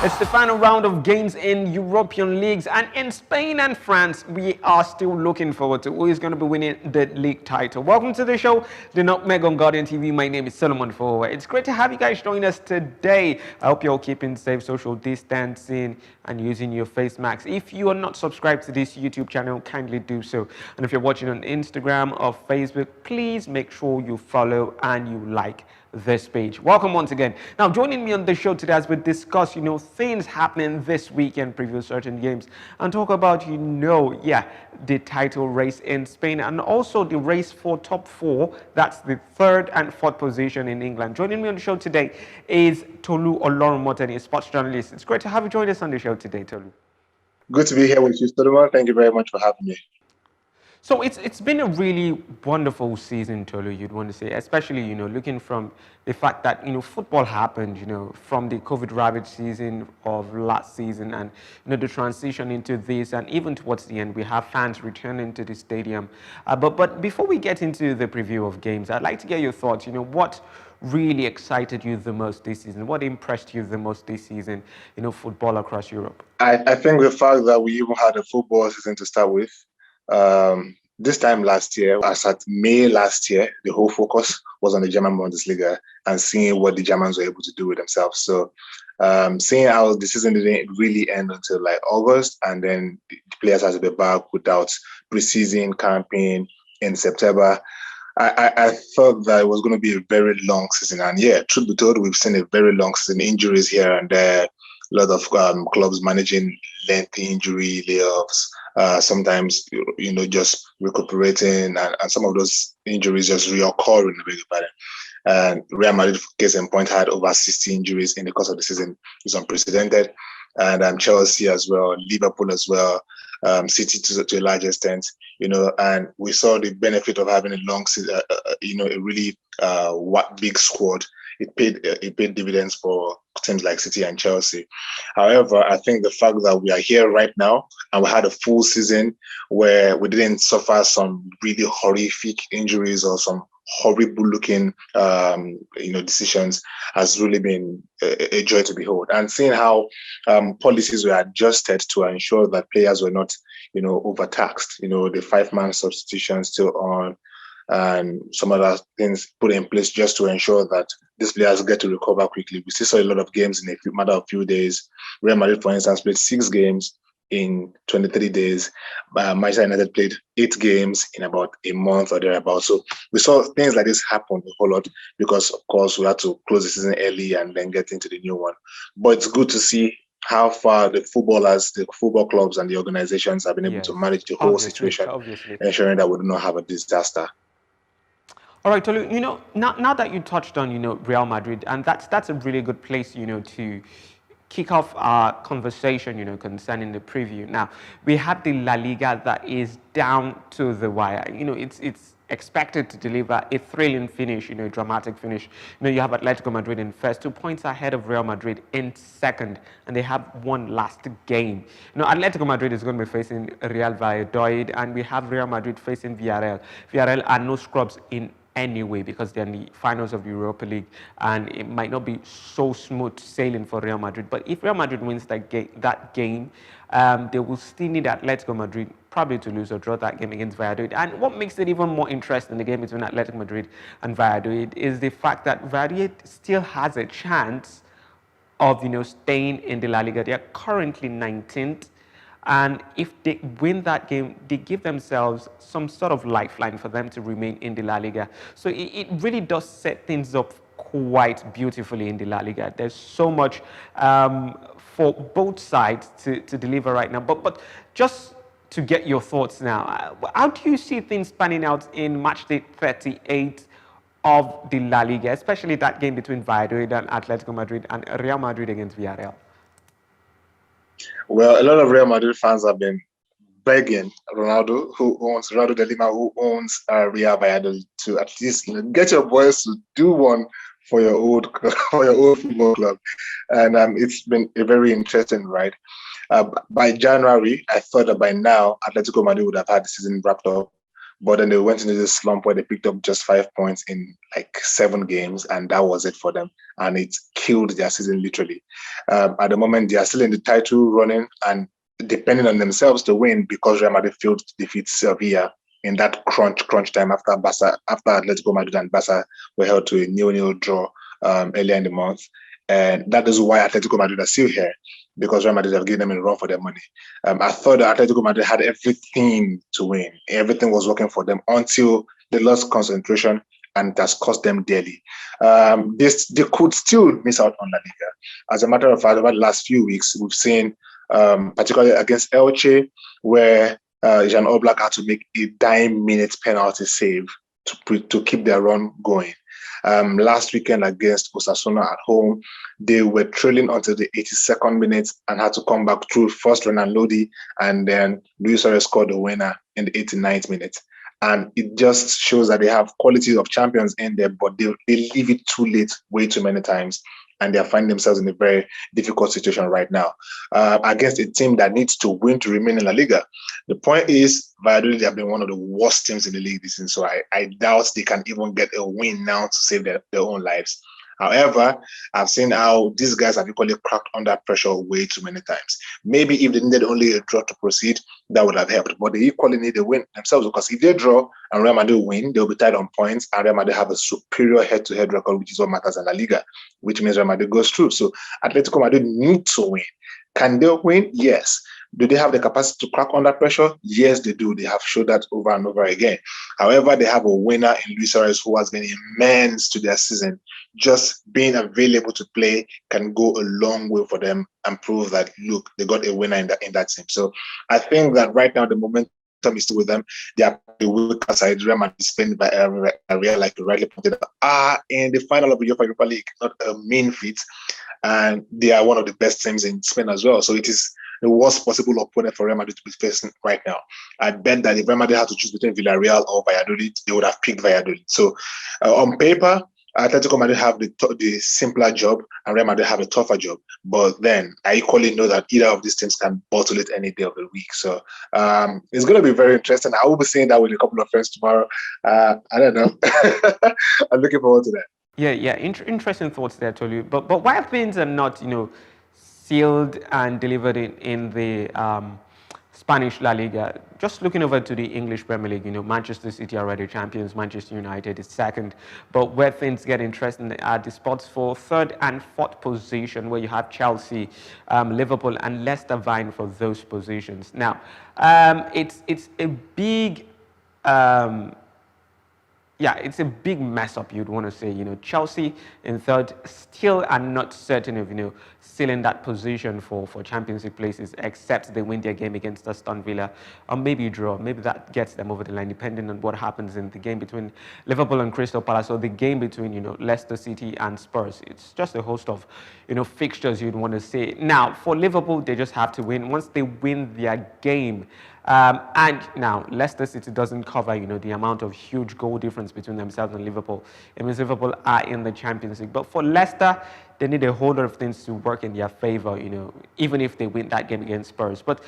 It's the final round of games in European leagues, and in Spain and France, we are still looking forward to who is going to be winning the league title. Welcome to the show, the Nutmeg on Guardian TV. My name is Solomon Forward. It's great to have you guys join us today. I hope you're all keeping safe, social distancing, and using your face masks. If you are not subscribed to this YouTube channel, kindly do so. And if you're watching on Instagram or Facebook, please make sure you follow and you like this page. Welcome once again. Now, joining me on the show today as we discuss, things happening this weekend, preview certain games, and talk about, the title race in Spain and also the race for top four. That's the third and fourth position in England. Joining me on the show today is Tolu Olorunmoteni, a sports journalist. It's great to have you join us on the show today, Tolu. Good to be here with you, Solomon. Thank you very much for having me. So it's been a really wonderful season, Tolu, you'd want to say, especially, looking from the fact that, football happened, from the COVID-ravaged season of last season and, the transition into this, and even towards the end, we have fans returning to the stadium. But before we get into the preview of games, I'd like to get your thoughts, what really excited you the most this season? What impressed you the most this season, football across Europe? I think the fact that we even had a football season to start with. This time last year, as at May last year, the whole focus was on the German Bundesliga and seeing what the Germans were able to do with themselves. So seeing how the season didn't really end until like August, and then the players had to be back without preseason campaign in September. I thought that it was going to be a very long season. And yeah, truth be told, we've seen a very long season, injuries here and there, a lot of clubs managing lengthy injury layoffs. Sometimes, just recuperating, and some of those injuries just reoccurring. And Real Madrid, case in point, had over 60 injuries in the course of the season. It's unprecedented. And Chelsea as well, Liverpool as well, City to a large extent, and we saw the benefit of having a long season, a really big squad. It paid dividends for teams like City and Chelsea. However, I think the fact that we are here right now and we had a full season where we didn't suffer some really horrific injuries or some horrible looking decisions has really been a joy to behold. And seeing how policies were adjusted to ensure that players were not overtaxed, the 5-man substitution still on, and some other things put in place just to ensure that these players get to recover quickly. We still saw a lot of games in a matter of few days. Real Madrid, for instance, played 6 games in 23 days. Manchester United played 8 games in about a month or thereabouts. So we saw things like this happen a whole lot because, of course, we had to close the season early and then get into the new one. But it's good to see how far the footballers, the football clubs and the organizations have been able to manage the whole situation, ensuring that we do not have a disaster. All right, Tolu, now that you touched on, Real Madrid, and that's a really good place, to kick off our conversation, concerning the preview. Now, we have the La Liga that is down to the wire. It's expected to deliver a thrilling finish, a dramatic finish. You have Atletico Madrid in first, 2 points ahead of Real Madrid in second, and they have one last game. Atletico Madrid is going to be facing Real Valladolid, and we have Real Madrid facing Villarreal. Villarreal are no scrubs in anyway because they're in the finals of the Europa League, and it might not be so smooth sailing for Real Madrid. But if Real Madrid wins that game, they will still need Atletico Madrid probably to lose or draw that game against Valladolid. And what makes it even more interesting, the game between Atletico Madrid and Valladolid, is the fact that Valladolid still has a chance of staying in the La Liga. They are currently 19th. And if they win that game, they give themselves some sort of lifeline for them to remain in the La Liga. So it really does set things up quite beautifully in the La Liga. There's so much for both sides to deliver right now. But just to get your thoughts now, how do you see things panning out in match day 38 of the La Liga, especially that game between Valladolid and Atletico Madrid and Real Madrid against Villarreal? Well, a lot of Real Madrid fans have been begging Ronaldo de Lima, who owns Real Valladolid, to at least get your boys to do one for your old football club, and it's been a very interesting ride. By January, I thought that by now Atletico Madrid would have had the season wrapped up, But then they went into this slump where they picked up just 5 points in like 7 games, and that was it for them. And it killed their season literally. At the moment, they are still in the title running and depending on themselves to win because Real Madrid failed to defeat Sevilla in that crunch time after Atletico Madrid and Barca were held to a 0-0 draw earlier in the month. And that is why Atletico Madrid are still here, because Real Madrid have given them a run for their money. I thought that Atletico Madrid had everything to win. Everything was working for them until they lost concentration, and it has cost them dearly. They could still miss out on La Liga. As a matter of fact, over the last few weeks, we've seen, particularly against Elche, where Jan Oblak had to make a dying minute penalty save to keep their run going. Last weekend against Osasuna at home, they were trailing until the 82nd minute and had to come back through first Renan Lodi, and then Luis Suarez scored the winner in the 89th minute. And it just shows that they have quality of champions in there, but they leave it too late way too many times. And they are finding themselves in a very difficult situation right now against a team that needs to win to remain in La Liga. The point is, Valladolid have been one of the worst teams in the league this season, so I doubt they can even get a win now to save their own lives. However, I've seen how these guys have equally cracked under pressure way too many times. Maybe if they needed only a draw to proceed, that would have helped. But they equally need a win themselves, because if they draw and Real Madrid win, they'll be tied on points, and Real Madrid have a superior head-to-head record, which is what matters in La Liga, which means Real Madrid goes through. So Atletico Madrid need to win. Can they win? Yes. Do they have the capacity to crack under pressure? Yes, they do. They have showed that over and over again. However, they have a winner in Luis Suarez who has been immense to their season. Just being available to play can go a long way for them and prove that, look, they got a winner in that team. So I think that right now the momentum is still with them. They are the weaker side. Real Madrid is playing by Real, like you rightly pointed out, in the final of the Europa League, not a mean feat. And they are one of the best teams in Spain as well. So it is the worst possible opponent for Real Madrid to be facing right now. I bet that if Real Madrid had to choose between Villarreal or Valladolid, they would have picked Valladolid. So on paper, Atletico Madrid have the simpler job and Real Madrid have a tougher job. But then I equally know that either of these teams can bottle it any day of the week. So it's going to be very interesting. I will be saying that with a couple of friends tomorrow. I don't know. I'm looking forward to that. Yeah. Interesting thoughts there, Tolu. But why things are not, sealed and delivered in the Spanish La Liga? Just looking over to the English Premier League, Manchester City are already champions, Manchester United is second. But where things get interesting are the spots for third and fourth position, where you have Chelsea, Liverpool, and Leicester vying for those positions. Now, it's a big. It's a big mess up, you'd want to say. Chelsea in third still are not certain of, still in that position for Champions League places, except they win their game against Aston Villa, or maybe draw. Maybe that gets them over the line, depending on what happens in the game between Liverpool and Crystal Palace, or the game between, Leicester City and Spurs. It's just a host of, fixtures you'd want to say. Now, for Liverpool, they just have to win. Once they win their game, and now Leicester City doesn't cover, the amount of huge goal difference between themselves and Liverpool. It means Liverpool are in the Champions League. But for Leicester, they need a whole lot of things to work in their favor, even if they win that game against Spurs. But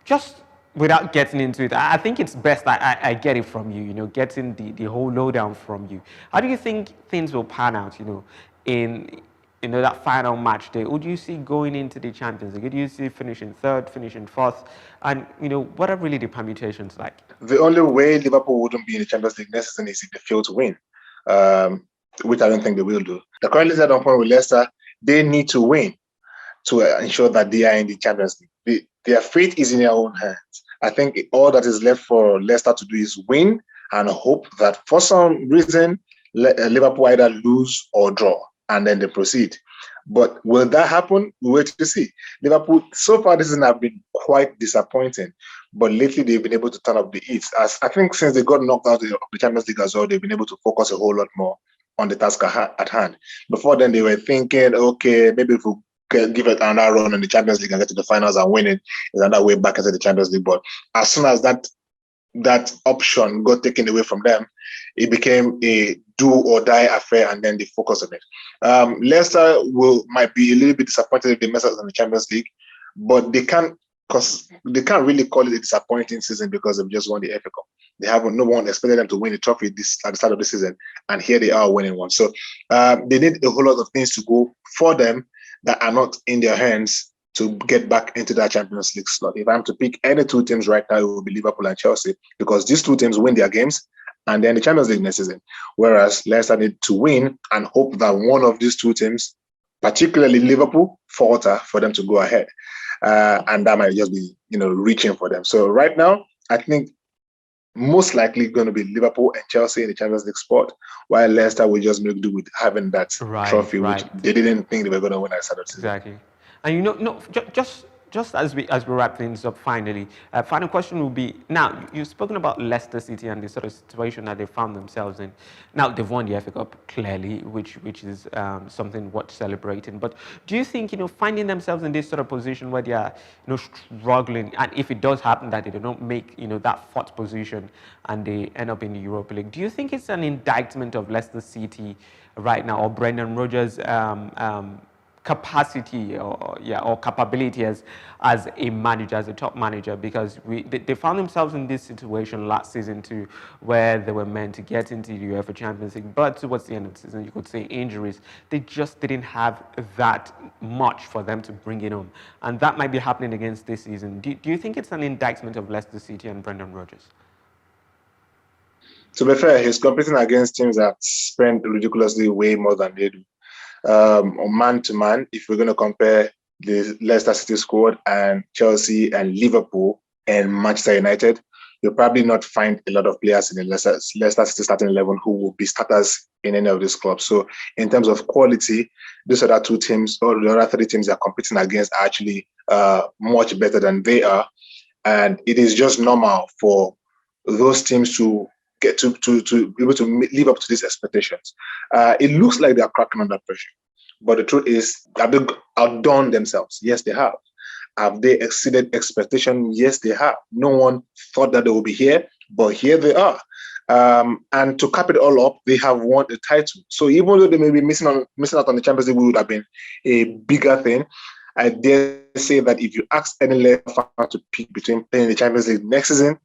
just without getting into it, I think it's best I get it from you, getting the whole lowdown from you. How do you think things will pan out, in that final match day? Who do you see going into the Champions League? Who do you see finishing third, finishing fourth? And, what are really the permutations like? The only way Liverpool wouldn't be in the Champions League next season is if they fail to win, which I don't think they will do. The currently set on point with Leicester, they need to win to ensure that they are in the Champions League. Their fate is in their own hands. I think all that is left for Leicester to do is win and hope that for some reason Liverpool either lose or draw, and then they proceed. But will that happen? We'll wait to see. Liverpool, so far this season, have been quite disappointing. But lately, they've been able to turn up the heat. As I think since they got knocked out of the Champions League as well, they've been able to focus a whole lot more on the task at hand. Before then, they were thinking, okay, maybe if we can give it another run in the Champions League and get to the finals and win it, is another way back into the Champions League. But as soon as that option got taken away from them, it became a do or die affair, and then they focus on it. Leicester might be a little bit disappointed if they mess up in the Champions League, but they can't really call it a disappointing season because they've just won the FA Cup. No one expected them to win the trophy at the start of the season, and here they are winning one. So they need a whole lot of things to go for them that are not in their hands to get back into that Champions League slot. If I'm to pick any two teams right now, it will be Liverpool and Chelsea, because these two teams win their games and then the Champions League next season. Whereas Leicester need to win and hope that one of these two teams, particularly Liverpool, falter for them to go ahead. And that might just be, reaching for them. So right now, I think most likely going to be Liverpool and Chelsea in the Champions League spot, while Leicester will just make do with having that trophy, which they didn't think they were going to win at the start of the season. Exactly. And just as we wrap things up finally, final question will be, now you've spoken about Leicester City and the sort of situation that they found themselves in. Now they've won the FA Cup clearly, which is something worth celebrating. But do you think, finding themselves in this sort of position where they are, struggling, and if it does happen that they don't make, that fourth position and they end up in the Europa League, do you think it's an indictment of Leicester City right now, or Brendan Rodgers' capacity or capability as a manager, as a top manager? Because they found themselves in this situation last season too, where they were meant to get into the UEFA Champions League, but towards the end of the season, you could say injuries, they just didn't have that much for them to bring it home, and that might be happening against this season. Do you think it's an indictment of Leicester City and Brendan Rodgers? To be fair, he's competing against teams that spend ridiculously way more than they do. Man to man, if we're going to compare the Leicester City squad and Chelsea and Liverpool and Manchester United, you'll probably not find a lot of players in the Leicester City starting 11 who will be starters in any of these clubs. So in terms of quality, these other two teams, or the other three teams they're competing against, are actually much better than they are. And it is just normal for those teams to get to be able to live up to these expectations. It looks like they are cracking under pressure, but the truth is, have they outdone themselves? Yes, they have. Have they exceeded expectation? Yes, they have. No one thought that they would be here, but here they are. And to cap it all up, they have won the title. So even though they may be missing out on the Champions League, would have been a bigger thing. I dare say that if you ask any Leicester fan to pick between playing the Champions League next season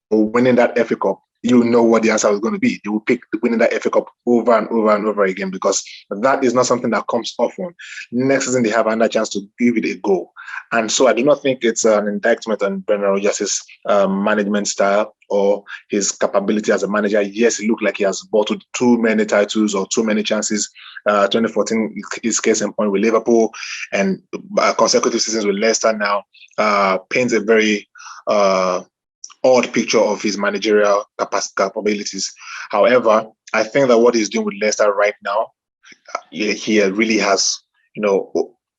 or winning that FA Cup, you know what the answer is going to be. They will pick winning that FA Cup over and over and over again, because that is not something that comes often. Next season, they have another chance to give it a go. And so I do not think it's an indictment on Brendan Rodgers' management style or his capability as a manager. Yes, it looked like he has bottled too many titles or too many chances. 2014 is case in point with Liverpool, and consecutive seasons with Leicester now paints a very odd picture of his managerial capabilities. However, I think that what he's doing with Leicester right now, he really has,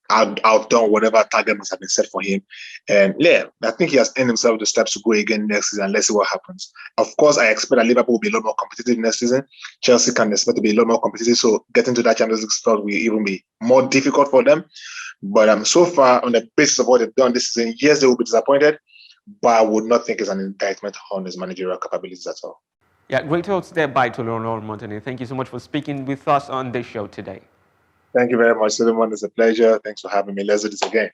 outdone whatever target must have been set for him. And yeah, I think he has earned himself the steps to go again next season. Let's see what happens. Of course, I expect that Liverpool will be a lot more competitive next season. Chelsea can expect to be a lot more competitive, so getting to that Champions League spot will even be more difficult for them. But so far, on the basis of what they've done this season, yes, they will be disappointed, but I would not think it's an indictment on his managerial capabilities at all. Yeah, great thoughts there by Tolorano Montane. Thank you so much for speaking with us on this show today. Thank you very much, Solomon. It's a pleasure. Thanks for having me. Let's do this again.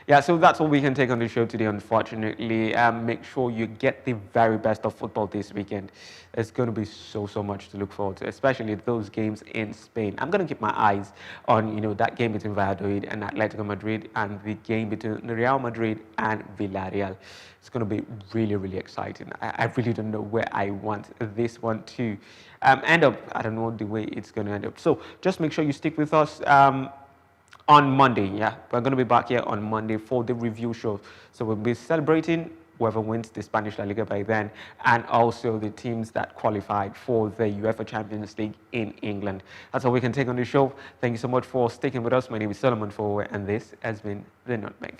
Yeah, so that's all we can take on the show today, unfortunately. Make sure you get the very best of football this weekend. It's going to be so much to look forward to, especially those games in Spain. I'm going to keep my eyes on, that game between Valladolid and Atletico Madrid, and the game between Real Madrid and Villarreal. It's going to be really exciting. I really don't know where I want this one to end up. I don't know the way it's going to end up. So just make sure you stick with us. On Monday, we're going to be back here on Monday for the review show. So we'll be celebrating whoever wins the Spanish La Liga by then, and also the teams that qualified for the UEFA Champions League in England. That's all we can take on the show. Thank you so much for sticking with us. My name is Solomon Fowe, and this has been The Nutmeg.